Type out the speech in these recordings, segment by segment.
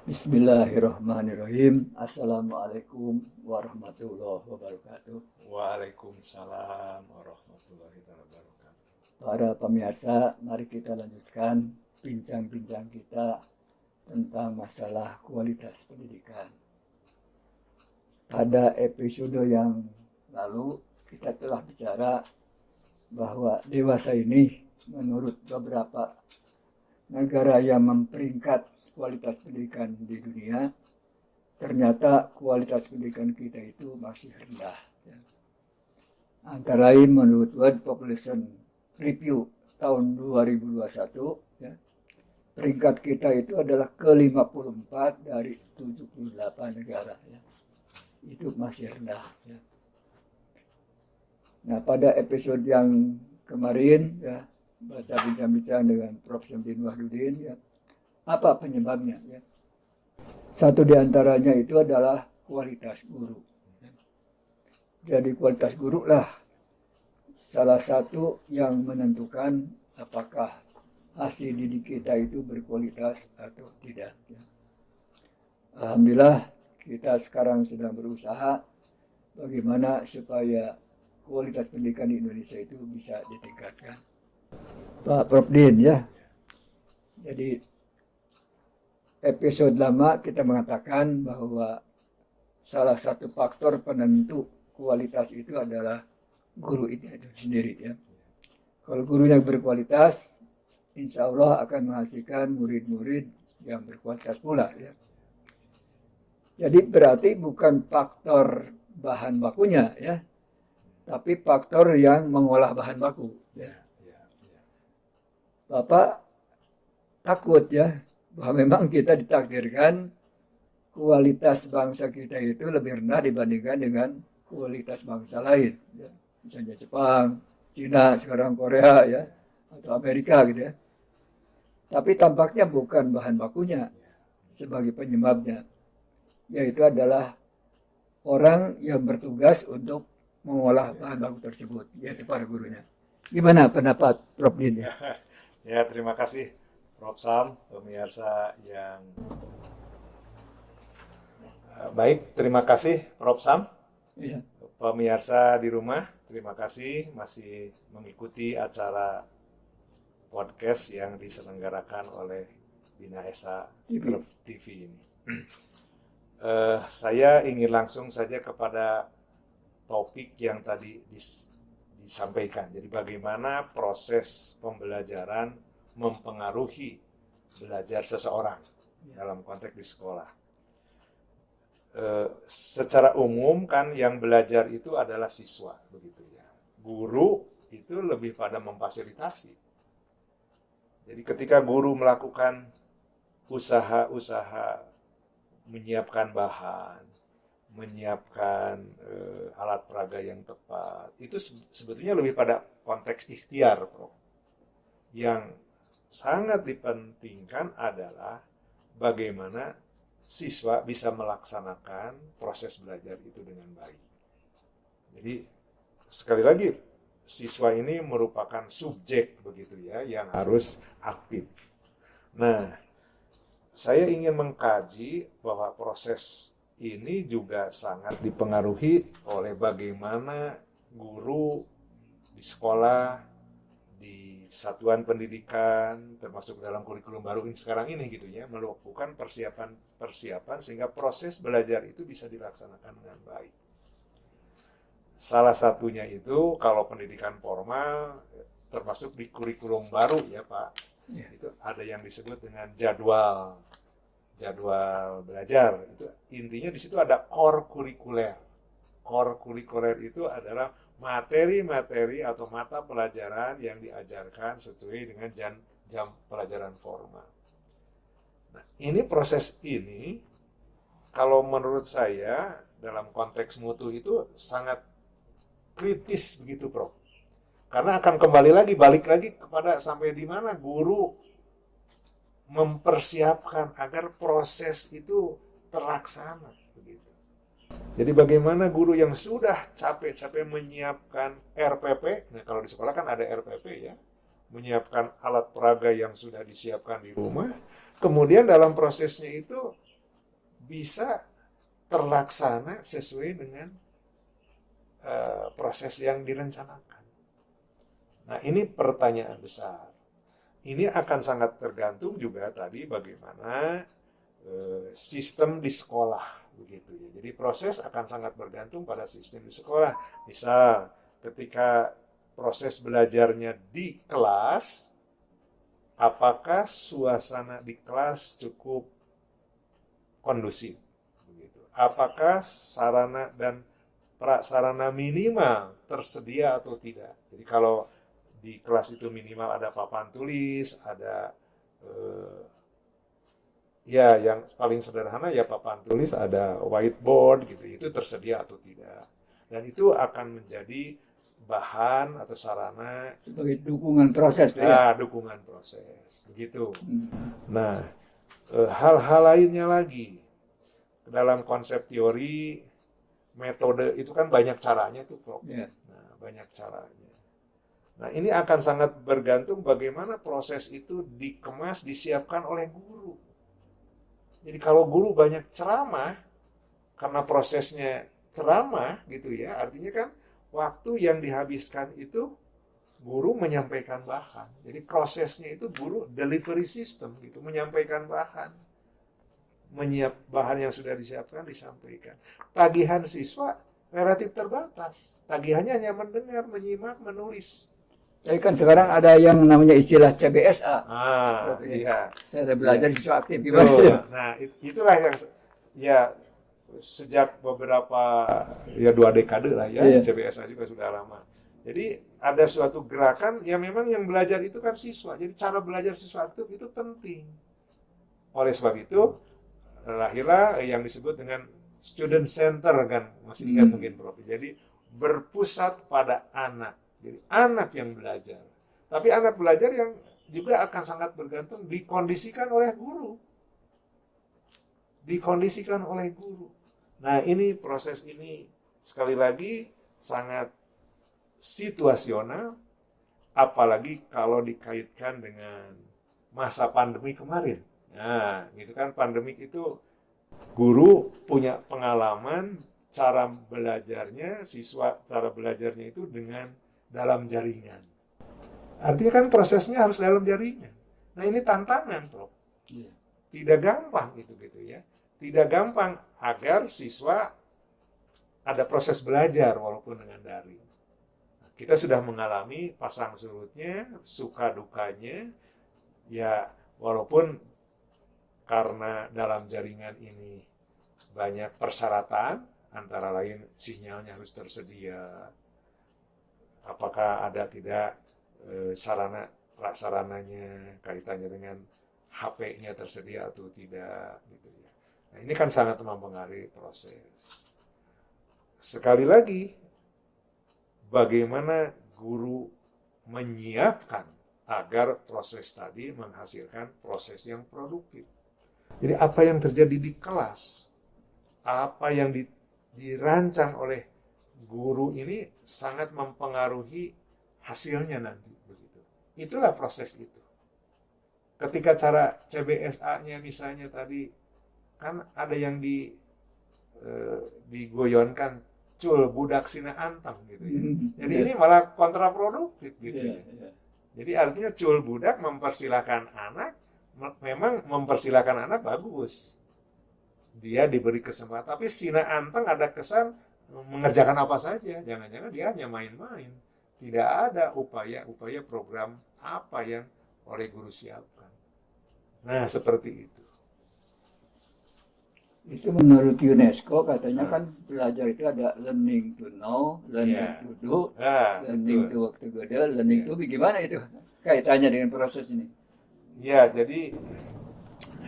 Bismillahirrahmanirrahim. Assalamualaikum warahmatullahi wabarakatuh. Waalaikumsalam warahmatullahi wabarakatuh. Para pemirsa, mari kita lanjutkan bincang-bincang kita tentang masalah kualitas pendidikan. Pada episode yang lalu kita telah bicara bahwa dewasa ini menurut beberapa negara yang memperingkat kualitas pendidikan di dunia, ternyata kualitas pendidikan kita itu masih rendah. Antara lain menurut World Population Review tahun 2021, peringkat kita itu adalah ke-54 dari 78 negara. Itu masih rendah. Nah, pada episode yang kemarin, baca bincang-bincang dengan Prof. Syamsuddin Wahyudin, apa penyebabnya? Satu di antaranya itu adalah kualitas guru. Jadi kualitas guru lah salah satu yang menentukan apakah hasil didik kita itu berkualitas atau tidak. Alhamdulillah kita sekarang sedang berusaha bagaimana supaya kualitas pendidikan di Indonesia itu bisa ditingkatkan. Pak Prof. Din, Jadi episode lama kita mengatakan bahwa salah satu faktor penentu kualitas itu adalah guru itu sendiri. Kalau gurunya berkualitas, insya Allah akan menghasilkan murid-murid yang berkualitas pula. Jadi berarti bukan faktor bahan bakunya, tapi faktor yang mengolah bahan baku. Bapak takut bahwa memang kita ditakdirkan kualitas bangsa kita itu lebih rendah dibandingkan dengan kualitas bangsa lain. Misalnya Jepang, Cina, sekarang Korea, atau Amerika gitu. Tapi tampaknya bukan bahan bakunya sebagai penyebabnya, yaitu adalah orang yang bertugas untuk mengolah bahan baku tersebut, yaitu para gurunya. Gimana pendapat Prof. Din? Ya, terima kasih Prof. Sam, pemirsa yang baik. Terima kasih Prof. Sam. Ya. Pemirsa di rumah, terima kasih masih mengikuti acara podcast yang diselenggarakan oleh Bina Esa TV ini. Saya ingin langsung saja kepada topik yang tadi disampaikan. Jadi bagaimana proses pembelajaran mempengaruhi belajar seseorang dalam konteks di sekolah. Secara umum kan yang belajar itu adalah siswa, begitu ya. Guru itu lebih pada memfasilitasi. Jadi ketika guru melakukan usaha-usaha menyiapkan bahan, menyiapkan alat peraga yang tepat, itu sebetulnya lebih pada konteks ikhtiar, Prof. Yang sangat dipentingkan adalah bagaimana siswa bisa melaksanakan proses belajar itu dengan baik. Jadi sekali lagi siswa ini merupakan subjek begitu ya yang harus aktif. Nah, saya ingin mengkaji bahwa proses ini juga sangat dipengaruhi oleh bagaimana guru di sekolah, di satuan pendidikan, termasuk dalam kurikulum baru ini sekarang ini gitu ya, melakukan persiapan sehingga proses belajar itu bisa dilaksanakan dengan baik. Salah satunya itu kalau pendidikan formal, termasuk di kurikulum baru ya Pak, itu ada yang disebut dengan jadwal belajar. Itu intinya di situ ada core kurikuler. Core kurikuler itu adalah materi-materi atau mata pelajaran yang diajarkan sesuai dengan jam pelajaran formal. Nah, ini proses ini kalau menurut saya dalam konteks mutu itu sangat kritis begitu, Prof. Karena akan balik lagi kepada sampai di mana guru mempersiapkan agar proses itu terlaksana. Jadi bagaimana guru yang sudah capek-capek menyiapkan RPP, nah kalau di sekolah kan ada RPP ya, menyiapkan alat peraga yang sudah disiapkan di rumah, kemudian dalam prosesnya itu bisa terlaksana sesuai dengan proses yang direncanakan. Nah, ini pertanyaan besar. Ini akan sangat tergantung juga tadi bagaimana sistem di sekolah begitu ya. Jadi proses akan sangat bergantung pada sistem di sekolah. Misal ketika proses belajarnya di kelas, apakah suasana di kelas cukup kondusif begitu. Apakah sarana dan prasarana minimal tersedia atau tidak. Jadi kalau di kelas itu minimal ada papan tulis, ada ya yang paling sederhana ya papan tulis, ada whiteboard gitu, itu tersedia atau tidak. Dan itu akan menjadi bahan atau sarana sebagai dukungan proses ya. dukungan proses begitu. Nah, hal-hal lainnya lagi dalam konsep teori metode itu kan banyak caranya tuh Prof. Ya. Nah, banyak caranya. Nah, ini akan sangat bergantung bagaimana proses itu dikemas, disiapkan oleh guru. Jadi kalau guru banyak ceramah, karena prosesnya ceramah gitu ya, artinya kan waktu yang dihabiskan itu guru menyampaikan bahan. Jadi prosesnya itu guru delivery system gitu, menyampaikan bahan. Bahan yang sudah disiapkan disampaikan. Tagihan siswa relatif terbatas. Tagihannya hanya mendengar, menyimak, menulis. Jadi kan sekarang ada yang namanya istilah CBSA. Iya. Saya belajar siswa aktif Tuh. gimana? Nah, itulah yang ya sejak beberapa 2 dekade lah ya, Iya. CBSA juga sudah lama. Jadi ada suatu gerakan ya memang yang belajar itu kan siswa. Jadi cara belajar siswa aktif itu penting. Oleh sebab itu lahirlah yang disebut dengan student center kan, masih ingat mungkin Prof. Jadi berpusat pada anak. Jadi anak yang belajar. Tapi anak belajar yang juga akan sangat bergantung dikondisikan oleh guru. Dikondisikan oleh guru. Nah, ini proses ini sekali lagi sangat situasional, apalagi kalau dikaitkan dengan masa pandemi kemarin. Nah, gitu kan, pandemik itu guru punya pengalaman cara belajarnya, siswa cara belajarnya itu dengan dalam jaringan. Artinya kan prosesnya harus dalam jaringan. Nah, ini tantangan, Prof. Tidak gampang gitu ya. Tidak gampang agar siswa ada proses belajar walaupun dengan daring. Kita sudah mengalami pasang surutnya, suka dukanya, ya walaupun karena dalam jaringan ini banyak persyaratan, antara lain sinyalnya harus tersedia, apakah ada tidak sarana prasarananya, kaitannya dengan HP-nya tersedia atau tidak, gitu ya. Nah, ini kan sangat mempengaruhi proses. Sekali lagi, bagaimana guru menyiapkan agar proses tadi menghasilkan proses yang produktif. Jadi apa yang terjadi di kelas, apa yang dirancang oleh guru ini sangat mempengaruhi hasilnya nanti begitu. Itulah proses itu. Ketika cara CBSA-nya misalnya tadi kan ada yang digoyonkan cul budak sina antang gitu ya. Jadi ini malah kontraproduktif gitu ya. Jadi artinya cul budak mempersilahkan anak, memang mempersilahkan anak bagus. Dia diberi kesempatan, tapi sina antang ada kesan mengerjakan apa saja. Jangan-jangan dia hanya main-main. Tidak ada upaya-upaya program apa yang oleh guru siapkan. Nah, seperti itu. Itu menurut UNESCO katanya kan belajar itu ada learning to know, learning to do, learning to work together, learning to be. Gimana itu kaitannya dengan proses ini? Ya, jadi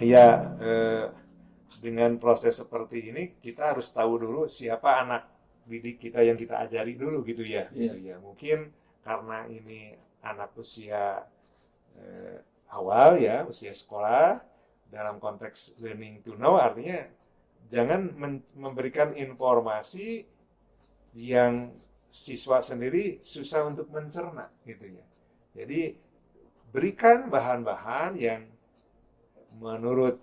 ya dengan proses seperti ini kita harus tahu dulu siapa anak didik kita yang kita ajari dulu gitu ya. Gitu ya. Mungkin karena ini anak usia awal ya, usia sekolah, dalam konteks learning to know artinya jangan memberikan informasi yang siswa sendiri susah untuk mencerna gitu ya. Jadi berikan bahan-bahan yang menurut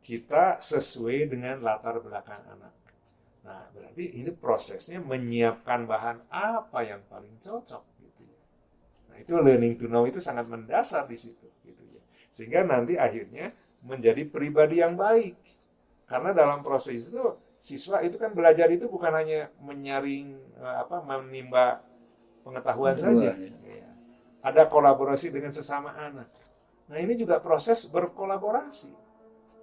kita sesuai dengan latar belakang anak. Nah, berarti ini prosesnya menyiapkan bahan apa yang paling cocok gitu ya. Nah, itu learning to know itu sangat mendasar di situ gitu ya. Sehingga nanti akhirnya menjadi pribadi yang baik. Karena dalam proses itu siswa itu kan belajar itu bukan hanya menyaring menimba pengetahuan saja. Ya. Ada kolaborasi dengan sesama anak. Nah, ini juga proses berkolaborasi.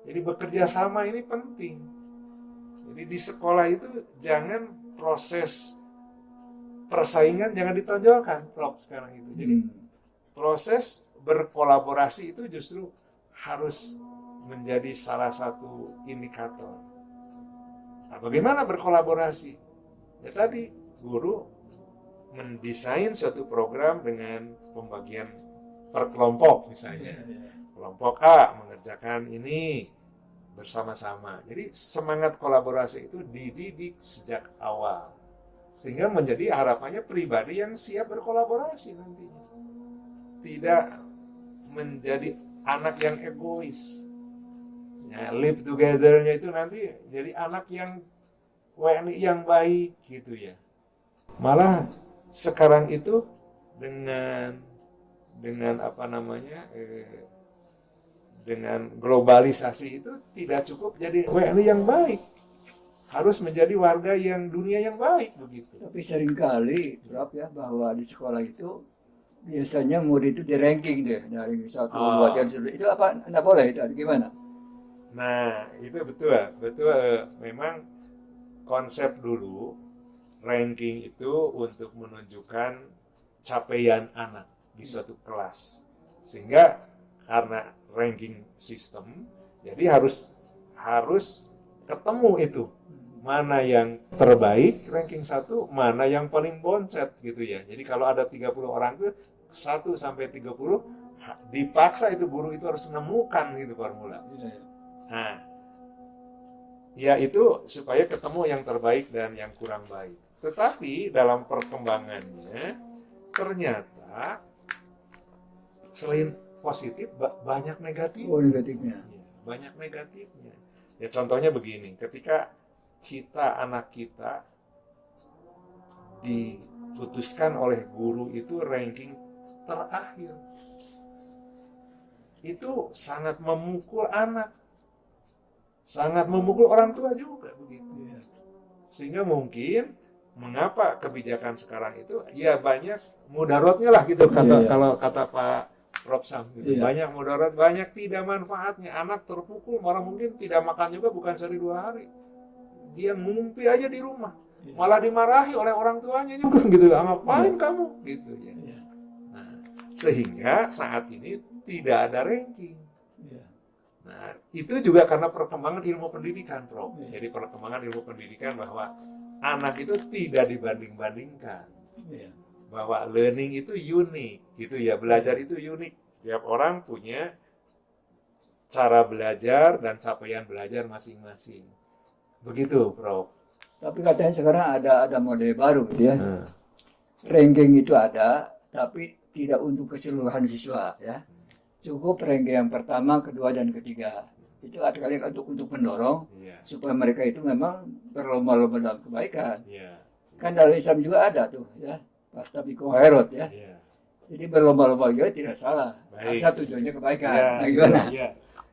Jadi bekerja sama ini penting. Jadi di sekolah itu jangan proses persaingan jangan ditonjolkan, Prof, sekarang itu. Jadi proses berkolaborasi itu justru harus menjadi salah satu indikator. Nah, bagaimana berkolaborasi? Ya tadi, guru mendesain suatu program dengan pembagian per kelompok misalnya. Kelompok A mengerjakan ini bersama-sama. Jadi semangat kolaborasi itu dididik sejak awal. Sehingga menjadi harapannya pribadi yang siap berkolaborasi nantinya. Tidak menjadi anak yang egois. Ya, live together-nya itu nanti jadi anak yang WNI yang baik gitu ya. Malah sekarang itu dengan dengan globalisasi itu tidak cukup jadi WNI yang baik. Harus menjadi warga yang dunia yang baik begitu. Tapi seringkali, Prof, ya, bahwa di sekolah itu biasanya murid itu di ranking deh dari 1, 2, 3, itu apa? Nggak boleh itu, gimana? Nah, itu betul. Memang konsep dulu ranking itu untuk menunjukkan capaian anak di suatu kelas. Sehingga karena ranking sistem, jadi harus ketemu itu. Mana yang terbaik ranking 1, mana yang paling boncet gitu ya. Jadi kalau ada 30 orang itu 1 sampai 30 dipaksa itu guru itu harus menemukan gitu formula. Nah, ya itu supaya ketemu yang terbaik dan yang kurang baik. Tetapi dalam perkembangannya ternyata selain positif banyak negatif. Oh, negatifnya. Banyak negatifnya. Ya contohnya begini, ketika anak kita diputuskan oleh guru itu ranking terakhir, itu sangat memukul anak. Sangat memukul orang tua juga begitu. Sehingga mungkin mengapa kebijakan sekarang itu ya banyak mudaratnya lah gitu kalau kata Pak Prof Sam gitu. Banyak mudarat, banyak tidak manfaatnya. Anak terpukul, orang mungkin tidak makan juga bukan sehari 2 hari. Dia ngumpi aja di rumah. Malah dimarahi oleh orang tuanya juga gitu. Ngapain kamu gitu ya. Nah, sehingga saat ini tidak ada ranking. Nah, itu juga karena perkembangan ilmu pendidikan, Prof. Jadi perkembangan ilmu pendidikan bahwa anak itu tidak dibanding-bandingkan. Bahwa learning itu unik, gitu ya. Belajar itu unik. Tiap orang punya cara belajar dan capaian belajar masing-masing. Begitu, Prof. Tapi katanya sekarang ada model baru gitu ya. Ranking itu ada, tapi tidak untuk keseluruhan siswa ya. Cukup ranking yang pertama, kedua, dan ketiga. Itu artinya untuk mendorong supaya mereka itu memang berlomba-lomba dalam kebaikan. Kan dalam Islam juga ada tuh ya, fastabiqul khairat ya. Jadi berlomba-lomba juga tidak salah. Asal tujuannya kebaikan. Nah, gimana?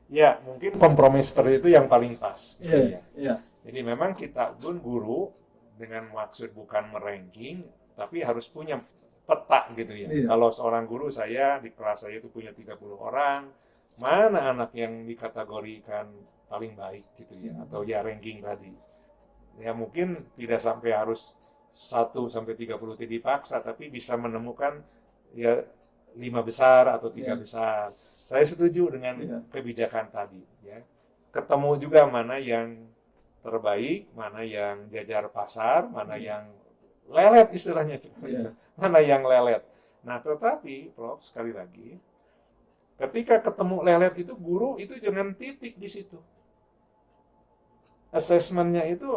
Ya, mungkin kompromi seperti itu yang paling pas. Iya. Jadi memang kita pun guru dengan maksud bukan meranking, tapi harus punya peta gitu ya. Kalau seorang guru saya di kelas saya itu punya 30 orang, mana anak yang dikategorikan paling baik gitu ya, atau ya ranking tadi. Ya mungkin tidak sampai harus 1 sampai 30 itu dipaksa, tapi bisa menemukan ya 5 besar atau 3 besar. Saya setuju dengan kebijakan tadi ya. Ketemu juga mana yang terbaik, mana yang jajar pasar, mana yang lelet istilahnya. Mana yang lelet. Nah, tetapi Prof sekali lagi, ketika ketemu lelet itu guru itu jangan titik di situ. Assessment-nya itu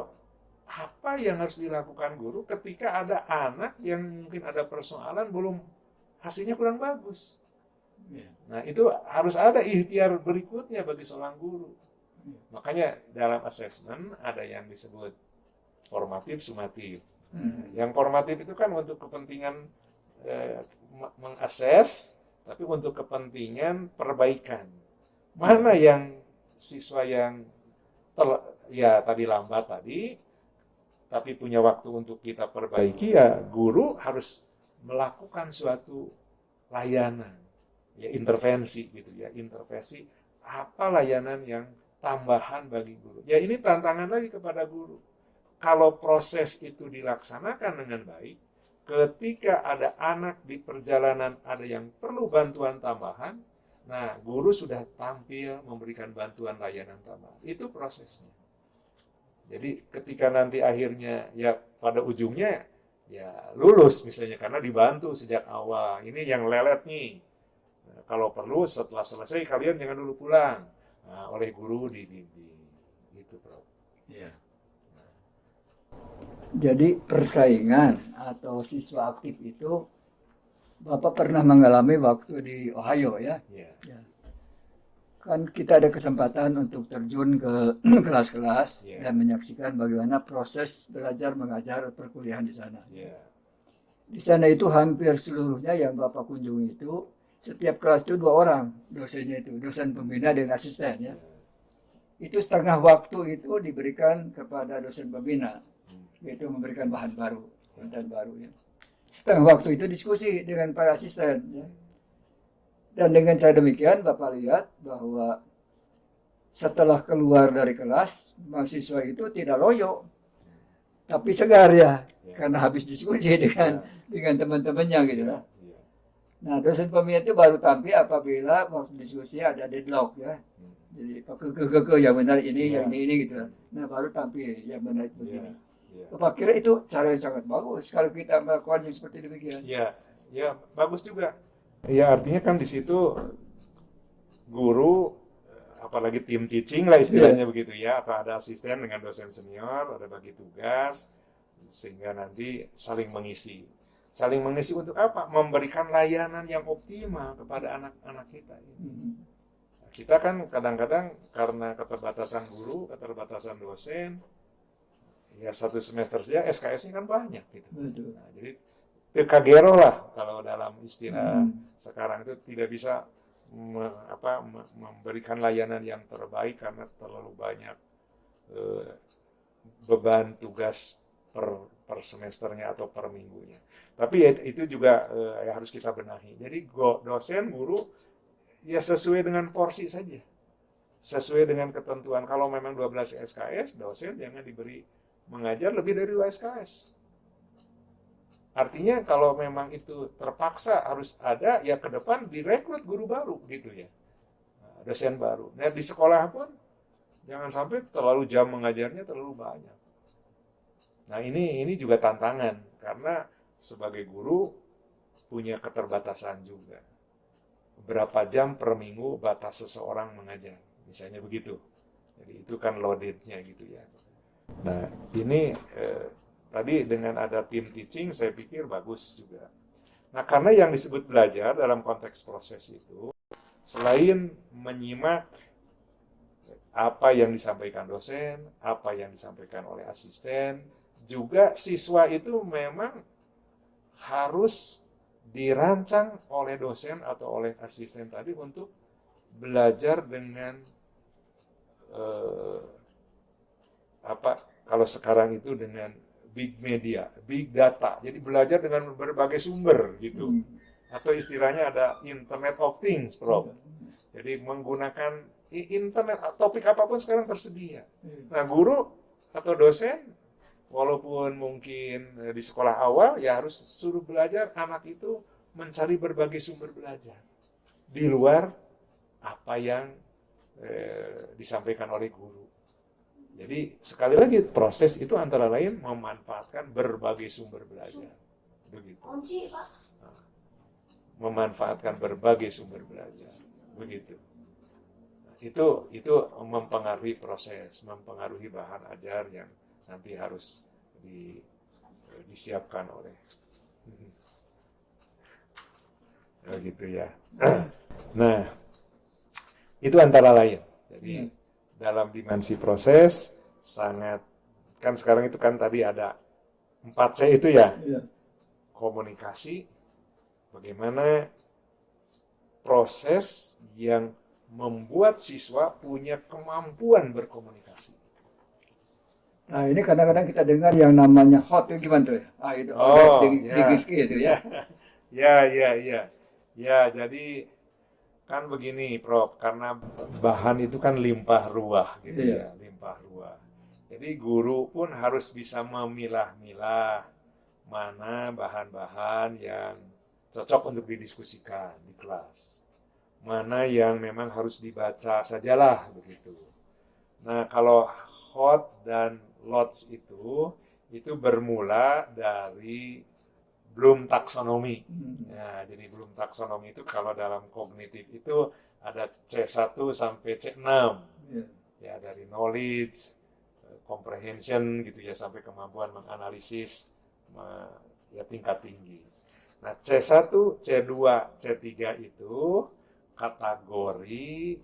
apa yang harus dilakukan guru ketika ada anak yang mungkin ada persoalan belum hasilnya kurang bagus. Nah, itu harus ada ikhtiar berikutnya bagi seorang guru. Makanya dalam assessment ada yang disebut formatif, sumatif. Yang formatif itu kan untuk kepentingan mengakses, tapi untuk kepentingan perbaikan. Mana yang siswa yang ya tadi lambat tadi, tapi punya waktu untuk kita perbaiki, ya guru harus melakukan suatu layanan, ya intervensi gitu ya, intervensi apa layanan yang tambahan bagi guru. Ya ini tantangan lagi kepada guru. Kalau proses itu dilaksanakan dengan baik, ketika ada anak di perjalanan ada yang perlu bantuan tambahan, nah guru sudah tampil memberikan bantuan layanan tambahan. Itu prosesnya. Jadi ketika nanti akhirnya ya pada ujungnya ya lulus misalnya karena dibantu sejak awal. Ini yang lelet nih. Nah, kalau perlu setelah selesai kalian jangan dulu pulang. Nah, oleh guru dibimbing. Gitu, Bro. Ya. Jadi persaingan atau siswa aktif itu Bapak pernah mengalami waktu di Ohio ya? Ya. Ya. Kan kita ada kesempatan untuk terjun ke kelas-kelas Ya. dan menyaksikan bagaimana proses belajar mengajar perkuliahan di sana. Ya. Di sana itu hampir seluruhnya yang Bapak kunjungi itu setiap kelas itu 2 orang dosennya itu, dosen pembina dan asisten ya. Itu setengah waktu itu diberikan kepada dosen pembina, yaitu memberikan bahan baru, konten baru ya. Setengah waktu itu diskusi dengan para asisten ya. Dan dengan cara demikian Bapak lihat bahwa setelah keluar dari kelas, mahasiswa itu tidak loyo, tapi segar ya, karena habis diskusi dengan teman-temannya gitu lah. Nah, dosen pembina itu baru tampil apabila waktu diskusi ada deadlock ya. Jadi yang benar ini, yang ini gitu. Nah, baru tampil yang benar begini. Bapak kira itu cara yang sangat bagus kalau kita melakukan yang seperti demikian. Ya, ya bagus juga. Ya artinya kan di situ guru, apalagi tim teaching lah istilahnya begitu ya, atau ada asisten dengan dosen senior, ada bagi tugas, sehingga nanti saling mengisi. Saling mengisi untuk apa? Memberikan layanan yang optimal kepada anak-anak kita. Kita kan kadang-kadang karena keterbatasan guru, keterbatasan dosen, ya satu semester saja SKS-nya kan banyak gitu. Nah, jadi kagero lah kalau dalam istilah sekarang itu tidak bisa memberikan layanan yang terbaik karena terlalu banyak beban tugas per semesternya atau per minggunya. Tapi itu juga harus kita benahi. Jadi dosen, guru ya sesuai dengan porsi saja. Sesuai dengan ketentuan. Kalau memang 12 SKS, dosen jangan diberi mengajar lebih dari 2 SKS. Artinya kalau memang itu terpaksa harus ada, ya ke depan direkrut guru baru gitu ya. Dosen baru. Nah di sekolah pun jangan sampai terlalu jam mengajarnya terlalu banyak. Nah ini juga tantangan karena sebagai guru punya keterbatasan juga. Berapa jam per minggu batas seseorang mengajar, misalnya begitu. Jadi itu kan loadednya gitu ya. Nah ini tadi dengan ada tim teaching saya pikir bagus juga. Nah karena yang disebut belajar dalam konteks proses itu, selain menyimak apa yang disampaikan dosen, apa yang disampaikan oleh asisten, juga siswa itu memang harus dirancang oleh dosen atau oleh asisten tadi untuk belajar dengan kalau sekarang itu dengan big media, big data. Jadi belajar dengan berbagai sumber gitu. Atau istilahnya ada Internet of Things, Prof. Jadi menggunakan internet, topik apapun sekarang tersedia. Nah, guru atau dosen walaupun mungkin di sekolah awal ya harus suruh belajar anak itu mencari berbagai sumber belajar di luar apa yang disampaikan oleh guru. Jadi sekali lagi proses itu antara lain memanfaatkan berbagai sumber belajar. Begitu. Memanfaatkan berbagai sumber belajar. Begitu. Itu mempengaruhi proses, mempengaruhi bahan ajar yang nanti harus disiapkan oleh gitu ya. Nah, itu antara lain. Jadi dalam dimensi proses sangat, kan sekarang itu kan tadi ada 4C itu ya, Iya. komunikasi, bagaimana proses yang membuat siswa punya kemampuan berkomunikasi. Nah, ini kadang-kadang kita dengar yang namanya hot itu gimana tuh ya? Ah, itu Oh, di ya. GISK itu ya. Ya, jadi kan begini, Prof, karena bahan itu kan limpah ruah gitu Iya. ya, limpah ruah. Jadi guru pun harus bisa memilah-milah mana bahan-bahan yang cocok untuk didiskusikan di kelas. Mana yang memang harus dibaca sajalah begitu. Nah, kalau hot dan lots itu bermula dari Bloom taksonomi. Ya, jadi Bloom taksonomi itu kalau dalam kognitif itu ada C1 sampai C6. Iya. Ya, dari knowledge, comprehension gitu ya, sampai kemampuan menganalisis ya tingkat tinggi. Nah, C1, C2, C3 itu kategori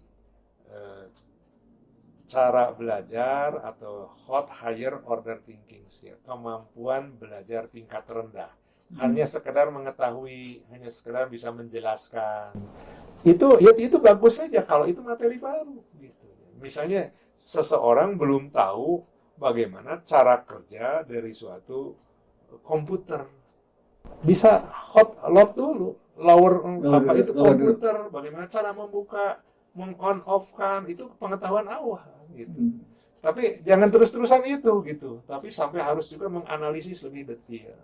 cara belajar atau hot higher order thinking skill, kemampuan belajar tingkat rendah. Hanya sekedar mengetahui, hanya sekedar bisa menjelaskan. Itu bagus saja kalau itu materi baru gitu. Misalnya seseorang belum tahu bagaimana cara kerja dari suatu komputer. Bisa hot lot dulu, lower apa itu komputer, bagaimana cara membuka, meng-on off-kan, itu pengetahuan awal gitu. Tapi jangan terus-terusan itu gitu, tapi sampai harus juga menganalisis lebih detail.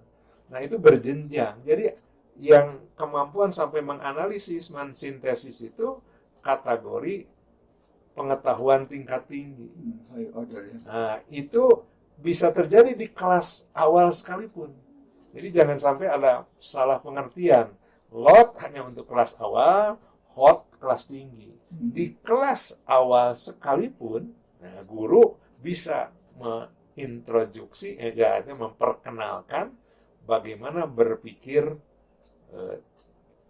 Nah, itu berjenjang. Jadi yang kemampuan sampai menganalisis, mensintesis itu kategori pengetahuan tingkat tinggi. High order ya. Nah, itu bisa terjadi di kelas awal sekalipun. Jadi jangan sampai ada salah pengertian. Lot hanya untuk kelas awal, hot kelas tinggi. Di kelas awal sekalipun, nah, guru bisa mengintroduksi, memperkenalkan bagaimana berpikir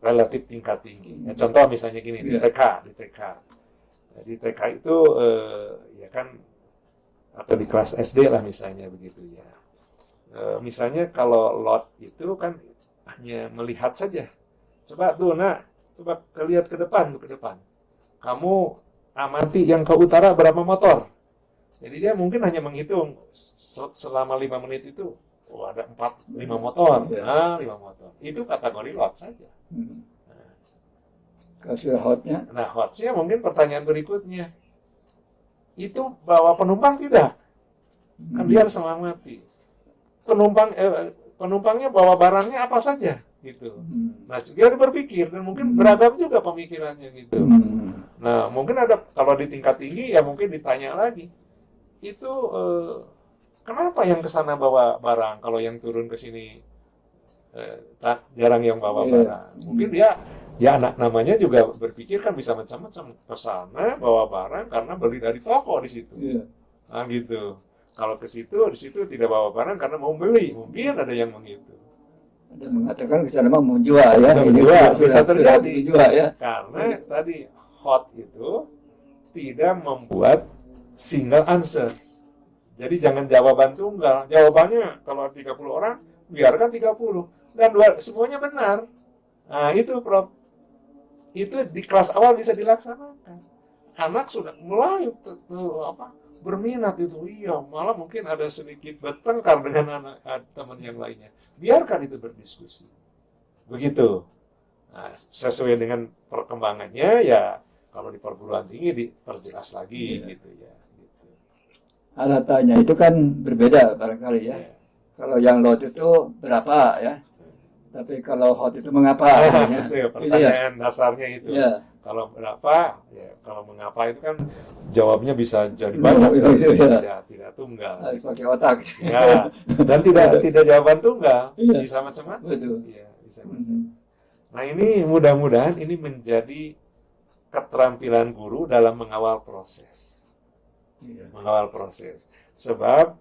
relatif tingkat tinggi. Ya, contoh misalnya gini, di TK. Nah, di TK itu ya kan, atau di kelas SD lah misalnya begitu ya. Misalnya kalau lot itu kan hanya melihat saja. Coba tuh, nak, coba lihat ke depan, ke depan. Kamu amati yang ke utara berapa motor. Jadi dia mungkin hanya menghitung selama 5 menit itu, oh ada 5 motor. Nah, 5 motor. Itu kategori lot saja. Kasih hotnya. Nah, hotnya mungkin pertanyaan berikutnya. Itu bawa penumpang tidak? Kan dia harus mengamati. Penumpangnya bawa barangnya apa saja gitu. Nah, dia berpikir dan mungkin beragam juga pemikirannya gitu. Nah, mungkin ada, kalau di tingkat tinggi ya mungkin ditanya lagi. Itu kenapa yang ke sana bawa barang, kalau yang turun ke sini jarang yang bawa barang. Mungkin dia ya anak namanya juga berpikir kan bisa macam-macam, ke sana bawa barang karena beli dari toko di situ. Nah, gitu. Kalau ke situ, di situ tidak bawa barang karena mau beli. Mungkin ada yang begitu. Ada mengatakan ke sana mau menjual ya. Ini bisa terjadi. Menjual ya. Karena tadi hot itu tidak membuat single answers. Jadi jangan jawaban tunggal. Jawabannya kalau 30 orang, biarkan 30. Dan semuanya benar. Nah, itu Prof. Itu di kelas awal bisa dilaksanakan. Anak sudah mulai berminat itu, iya, malah mungkin ada sedikit bertengkar dengan teman yang lainnya. Biarkan itu berdiskusi. Begitu. Nah, sesuai dengan perkembangannya ya, kalau di perguruan tinggi diperjelas lagi gitu ya. Gitu. Alatannya itu kan berbeda barangkali ya. Kalau yang lot itu berapa ya? Tapi kalau hot itu mengapa? Itu ya, pertanyaan dasarnya itu. Kalau berapa, ya kalau mengapa itu kan jawabnya bisa jadi banyak, tidak tunggal. Harus pakai otak. Ya, dan tidak jawaban tunggal, bisa macam-macam. Ya, bisa macam. Nah, ini mudah-mudahan ini menjadi keterampilan guru dalam mengawal proses. Mengawal proses. Sebab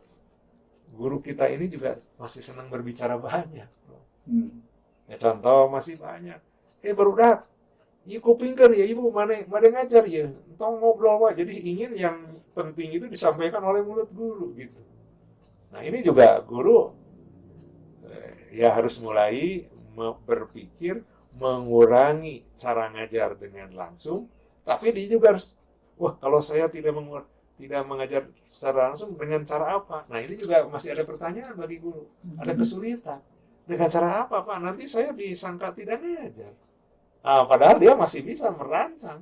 guru kita ini juga masih senang berbicara banyak. Ya, contoh masih banyak. Baru dat, iya kupingkan ya ibu mana ngajar ya, entong ngobrol mah. Jadi ingin yang penting itu disampaikan oleh mulut guru gitu. Nah ini juga guru ya harus mulai berpikir mengurangi cara ngajar dengan langsung, tapi dia juga harus, wah kalau saya tidak mengajar secara langsung dengan cara apa? Nah ini juga masih ada pertanyaan bagi guru, ada kesulitan. Dengan cara apa Pak? Nanti saya disangka tidak ngajar. Padahal dia masih bisa merancang,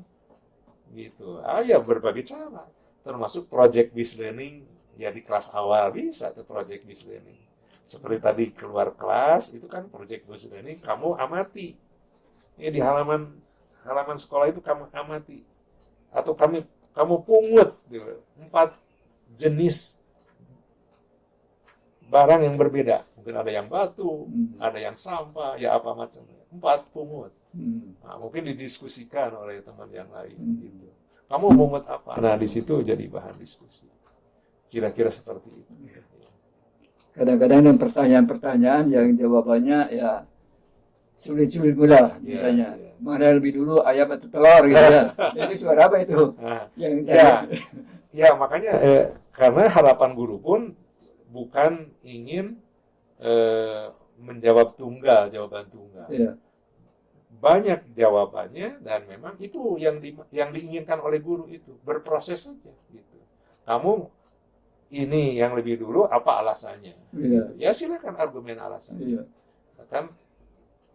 gitu. Ya berbagai cara, termasuk project based learning. Ya di kelas awal bisa tuh project based learning. Seperti tadi keluar kelas itu kan project based learning, kamu amati. Ya di halaman sekolah itu kamu amati, atau kamu pungut gitu, 4 jenis barang yang berbeda. Mungkin ada yang batu, ada yang sampah, ya apa macamnya. 4 pungut. Nah, mungkin didiskusikan oleh teman yang lain. Gitu. Kamu pungut apa? Nah, di situ jadi bahan diskusi. Kira-kira seperti itu. Kadang-kadang ada pertanyaan-pertanyaan yang jawabannya ya sulit-sulit pula, misalnya. Mana yang lebih dulu, ayam atau telur gitu ya. Itu suara apa itu? Nah, Yang ya makanya karena harapan guru pun bukan ingin menjawab jawaban tunggal. Iya. Banyak jawabannya dan memang itu yang diinginkan oleh guru itu, berproses saja gitu. Kamu ini yang lebih dulu apa alasannya? Iya. Ya silakan argumen alasannya. Iya. Kan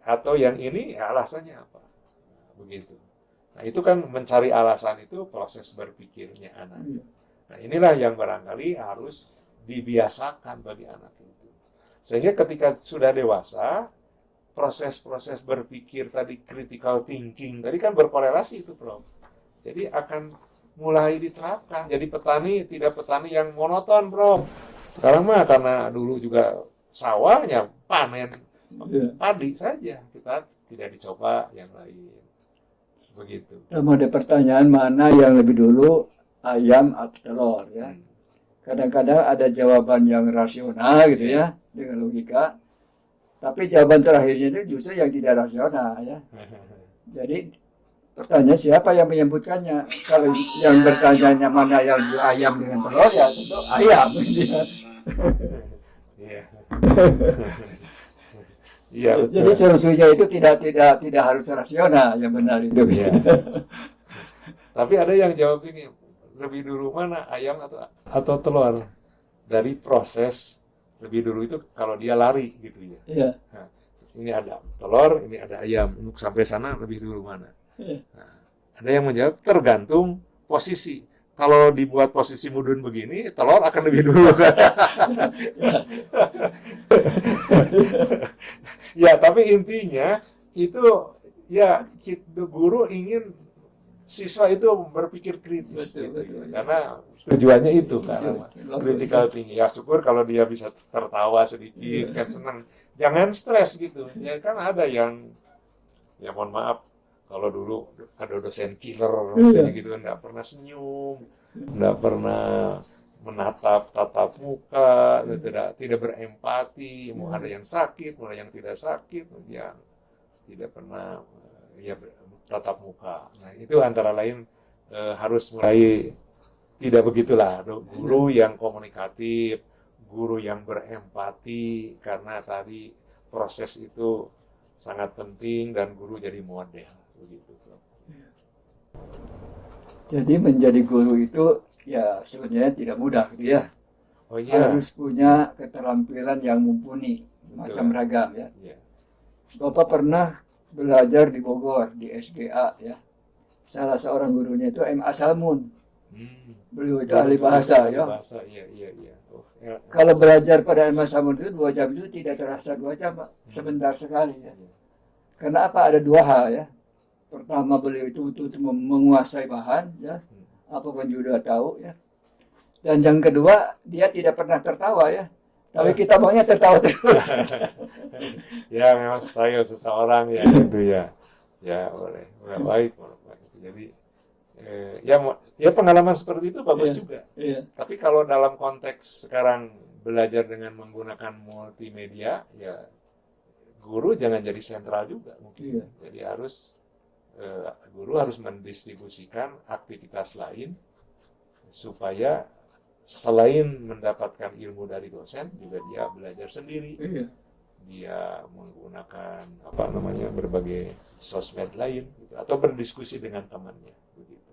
atau yang ini ya alasannya apa? Begitu. Nah, itu kan mencari alasan itu proses berpikirnya anak. Iya. Nah, inilah yang barangkali harus dibiasakan bagi anak itu. Sehingga ketika sudah dewasa, proses-proses berpikir tadi, critical thinking, tadi kan berkorelasi itu, Prof. Jadi akan mulai diterapkan. Jadi petani tidak petani yang monoton, Prof. Sekarang mah karena dulu juga sawahnya panen padi saja, kita tidak dicoba yang lain. Begitu. Sama ada pertanyaan mana yang lebih dulu, ayam atau telur ya. Kadang-kadang ada jawaban yang rasional gitu ya, dengan logika. Tapi jawaban terakhirnya itu justru yang tidak rasional ya. Jadi pertanyaan siapa yang menyebutkannya? Kalau yang bertanya mana yang ayam dengan telur ya tentu ayam. Iya. Iya. Jadi solusinya itu tidak harus rasional, yang benar itu. Iya. Tapi ada yang jawab ini, lebih dulu mana ayam atau telur? Dari proses lebih dulu itu kalau dia lari gitu ya. Iya. Nah, ini ada telur, ini ada ayam. Untuk sampai sana lebih dulu mana? Iya. Nah, ada yang menjawab tergantung posisi. Kalau dibuat posisi mudun begini, telur akan lebih dulu. Ya, tapi intinya itu ya guru ingin siswa itu berpikir kritis. Betul. Karena tujuannya itu kan, critical thinking. Ya syukur kalau dia bisa tertawa sedikit, kan senang. Jangan stres gitu. Ya kan ada yang, ya mohon maaf, kalau dulu ada dosen killer, misalnya gitu kan, nggak pernah senyum, nggak pernah menatap tatap muka, tidak berempati, mau ada yang sakit, mau ada yang tidak sakit, dia tidak pernah ya tatap muka. Nah itu antara lain harus mulai tidak begitulah, guru yang komunikatif, guru yang berempati, karena tadi proses itu sangat penting dan guru jadi model begitu. Jadi menjadi guru itu ya sebenarnya tidak mudah gitu ya. Oh iya. Harus punya keterampilan yang mumpuni, macam ragam ya. Bapak pernah belajar di Bogor di SGA ya. Salah seorang gurunya itu M.A. Salmun. Beliau itu ahli bahasa ya. Iya. Kalau belajar pada M.A. Salmun itu 2 jam itu tidak terasa 2 jam, Pak. Sebentar sekali ya. Karena apa? Ada 2 hal ya. Pertama beliau itu menguasai bahan ya. Apapun juga tahu ya. Dan yang kedua dia tidak pernah tertawa ya. Tapi kita maunya tertawa terus. Ya memang style seseorang ya itu ya. Ya boleh baik. Jadi ya pengalaman seperti itu bagus juga. Iya. Tapi kalau dalam konteks sekarang belajar dengan menggunakan multimedia, ya guru jangan jadi sentral juga mungkin. Iya. Jadi harus guru harus mendistribusikan aktivitas lain supaya selain mendapatkan ilmu dari dosen juga dia belajar sendiri. Iya. Dia menggunakan berbagai sosmed lain gitu, atau berdiskusi dengan temannya begitu.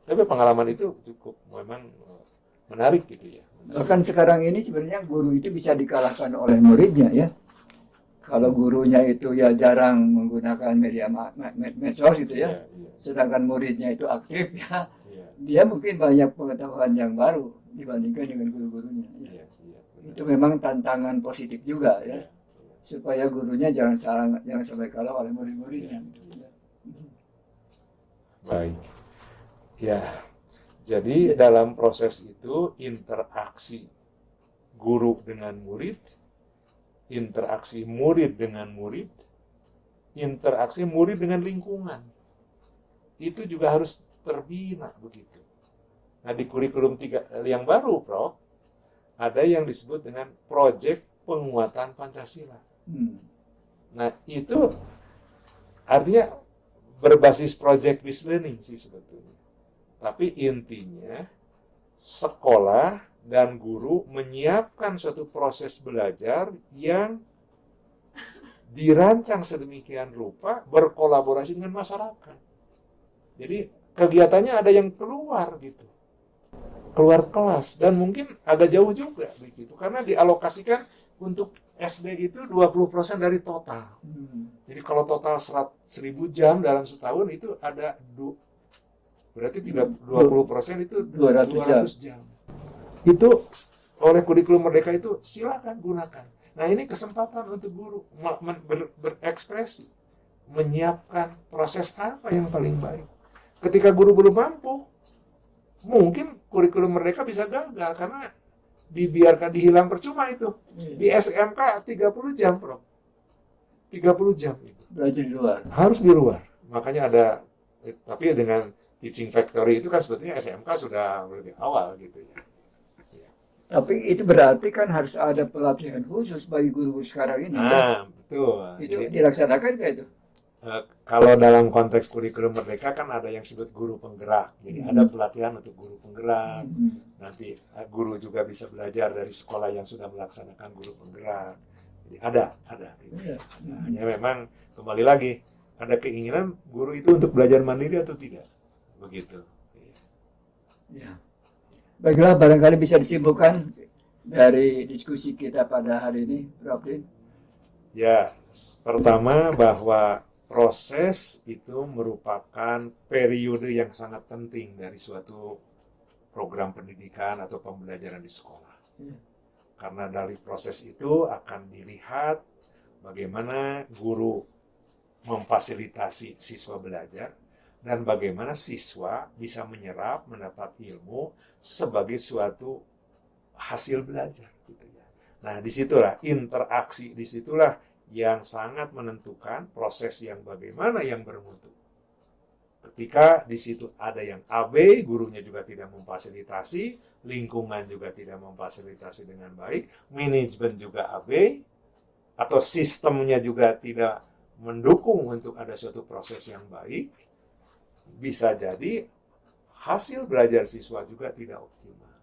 Tapi pengalaman itu cukup memang menarik gitu ya. Bahkan sekarang ini sebenarnya guru itu bisa dikalahkan oleh muridnya ya. Kalau gurunya itu ya jarang menggunakan media medsos gitu ya, Iya, iya, sedangkan muridnya itu aktif ya, iya, dia mungkin banyak pengetahuan yang baru dibandingkan dengan guru-gurunya. Ya. iya, iya, benar. Itu memang tantangan positif juga ya, Iya, iya. supaya gurunya jangan sampai kalah oleh murid-muridnya. Gitu, ya. Baik. Ya, jadi dalam proses itu interaksi guru dengan murid, interaksi murid dengan murid, interaksi murid dengan lingkungan. Itu juga harus terbina begitu. Nah, di kurikulum 3 yang baru, Prof, ada yang disebut dengan proyek penguatan Pancasila. Nah, itu artinya berbasis project based learning sih sebetulnya. Tapi intinya sekolah dan guru menyiapkan suatu proses belajar yang dirancang sedemikian rupa berkolaborasi dengan masyarakat. Jadi kegiatannya ada yang keluar gitu. Keluar kelas dan mungkin agak jauh juga begitu karena dialokasikan untuk SD itu 20% dari total. Jadi kalau total 1.000 jam dalam setahun itu ada berarti 20% itu 200 jam. Itu oleh kurikulum Merdeka itu silakan gunakan. Nah, ini kesempatan untuk guru berekspresi, menyiapkan proses apa yang paling baik. Ketika guru belum mampu, mungkin kurikulum Merdeka bisa gagal karena dibiarkan dihilang percuma itu. Di SMK 30 jam, Prof. 30 jam itu. Belajar di luar. Harus di luar. Makanya ada, tapi dengan teaching factory itu kan sebetulnya SMK sudah lebih awal gitu ya. Tapi itu berarti kan harus ada pelatihan khusus bagi guru-guru sekarang ini. Nah, betul. Itu Jadi, dilaksanakan kayak itu. kalau dalam konteks kurikulum Merdeka kan ada yang disebut guru penggerak. Jadi ada pelatihan untuk guru penggerak. Nanti guru juga bisa belajar dari sekolah yang sudah melaksanakan guru penggerak. Jadi ada. Gitu. Iya. Hanya memang kembali lagi ada keinginan guru itu untuk belajar mandiri atau tidak. Begitu. Ya. Baiklah, barangkali bisa disimpulkan dari diskusi kita pada hari ini, Prof. Din. Ya, pertama bahwa proses itu merupakan periode yang sangat penting dari suatu program pendidikan atau pembelajaran di sekolah. Karena dari proses itu akan dilihat bagaimana guru memfasilitasi siswa belajar dan bagaimana siswa bisa menyerap, mendapat ilmu sebagai suatu hasil belajar. Gitu ya. Nah, disitulah interaksi, disitulah yang sangat menentukan proses yang bagaimana yang bermutu. Ketika di situ ada yang abai, gurunya juga tidak memfasilitasi, lingkungan juga tidak memfasilitasi dengan baik, manajemen juga abai, atau sistemnya juga tidak mendukung untuk ada suatu proses yang baik, bisa jadi hasil belajar siswa juga tidak optimal.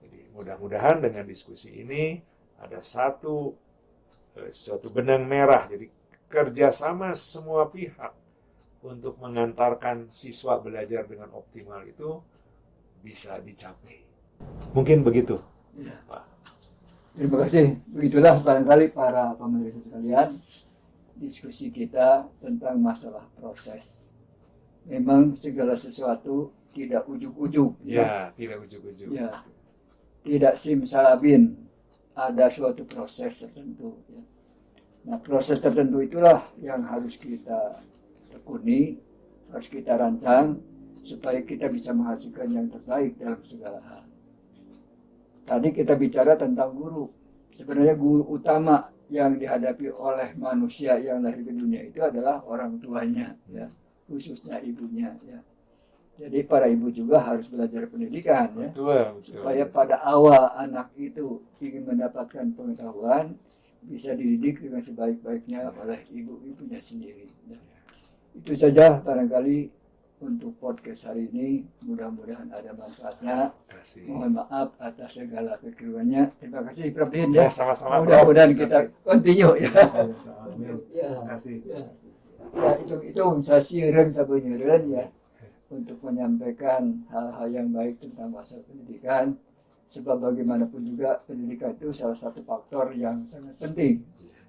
Jadi mudah-mudahan dengan diskusi ini ada suatu benang merah, jadi kerjasama semua pihak untuk mengantarkan siswa belajar dengan optimal itu bisa dicapai. Mungkin begitu, Ya. Pak. Terima kasih. Begitulah barangkali para pemirsa sekalian, diskusi kita tentang masalah proses. Memang segala sesuatu tidak ujuk-ujuk. Ya, tidak ujuk-ujuk. Ya. Tidak simsalabim. Ada suatu proses tertentu. Ya. Nah, proses tertentu itulah yang harus kita tekuni, harus kita rancang, supaya kita bisa menghasilkan yang terbaik dalam segala hal. Tadi kita bicara tentang guru. Sebenarnya guru utama yang dihadapi oleh manusia yang lahir ke dunia itu adalah orang tuanya, ya, khususnya ibunya. Ya. Jadi para ibu juga harus belajar pendidikan, ya, Betul. supaya pada awal anak itu ingin mendapatkan pengetahuan bisa dididik dengan sebaik-baiknya oleh ibu-ibunya sendiri. Ya. Itu saja barangkali untuk podcast hari ini. Mudah-mudahan ada manfaatnya. Terima kasih. Mohon maaf atas segala kekeliruannya. Terima kasih Prof. Din Ya, ya. sama-sama. Mudah-mudahan Terima kita kasih. continue ya. Amin. Ya. Terima kasih. Ya. Ya, itu sasieureun sabeuneureun ya untuk menyampaikan hal-hal yang baik tentang masalah pendidikan. Sebab bagaimanapun juga pendidikan itu salah satu faktor yang sangat penting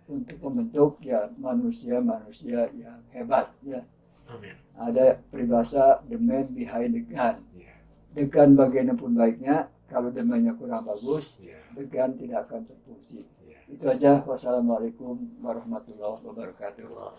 untuk membentuk ya manusia-manusia yang hebat ya. Amin. Ada peribahasa the man behind the gun. Ya. The gun bagaimanapun baiknya, kalau demanya kurang bagus, Ya. the gun tidak akan berfungsi. Ya. Itu aja. Wassalamualaikum warahmatullahi wabarakatuh. Wah.